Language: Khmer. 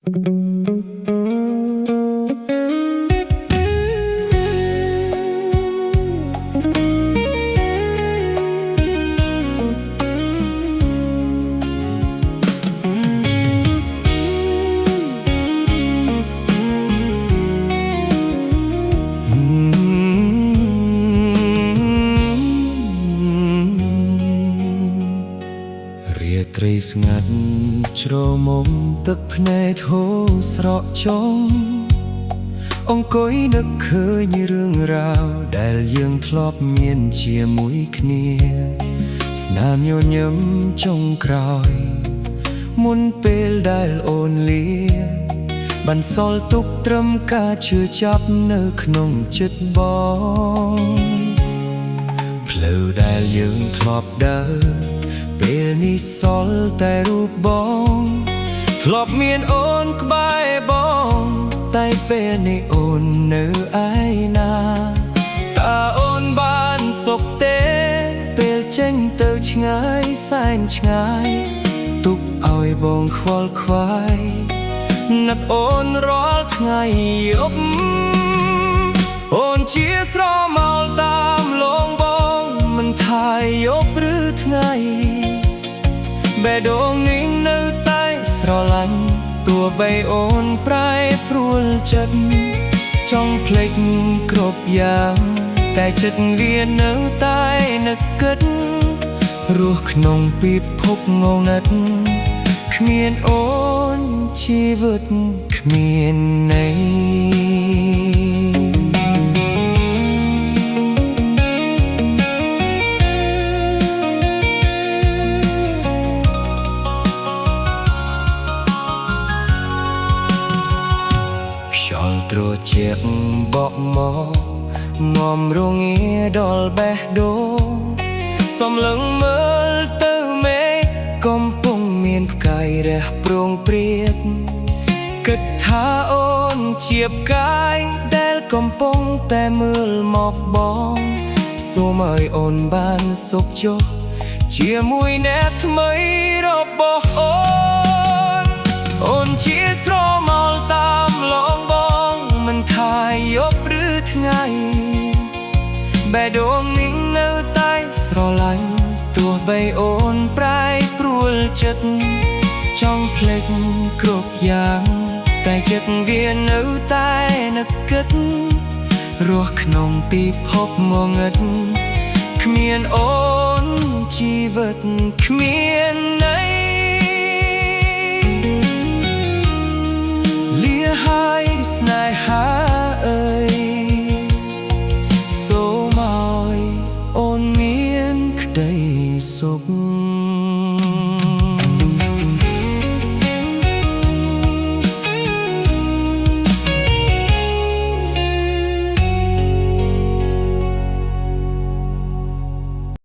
រាត្រីស្ងាត់ជ្រមុំទឹកភ្នែកហូរស្រក់ចុងអង្គុយនឹកឃើញរឿងរ៉ាវដែលយើងធ្លាប់មានជាមួយគ្នាស្នាមញញឹមចុងក្រោយមុនពេលដែលអូនលាបន្សល់ទុកត្រឹមការឈឺចាប់នៅក្នុងចិត្តបងផ្លូវដែលយើងធ្លាប់ដើរពេលនេះសល់តែរូបបងធ្លាប់មានអូនក្បែរបងតែពេលនេះអូននៅឯណាតើអូនបានសុខទេពេលចេញទៅឆ្ងាយសែនឆ្ងាយទុកឲ្យបងខ្វល់ខ្វាយនឹកអូនរាល់ថ្ងៃយប់អូនជាស្រមោលតាមលងបងមិនថាយប់ឬថ្ងៃបេះដូងនេះនៅតែស្រឡាញ់ទោះបីអូនប្រែប្រួលចិត្តចង់ភ្លេចគ្រប់យ៉ាងតែចិត្តវានៅតែនឹកគិតរស់ក្នុងពិភពងងឹតគ្មានអូនជីវិតគ្មានន័យត្រជាក់បក់មកងំរងាដល់បេះដូងសំឡឹងមើលទៅមេឃកំពុងមានផ្កាយរះប្រងព្រាតគិតថាអូនជាផ្កាយដែលកំពុងតែមើលមកបងសូមឲ្យអូនបានសុខចុះជាមួយអ្នកថ្មីរបស់អូនជាស្រមោលតាមលងបងមិនថាយប់ឬថ្ងៃបេះដូងនេះនៅតែស្រឡាញ់ទោះបីអូនប្រែប្រួលចិត្តចង់ភ្លេចគ្រប់យ៉ាងតែចិត្តវានៅតែនឹកគិតរស់ក្នុងពិភពងងឹតគ្មានអូនជីវិតគ្មានន័យ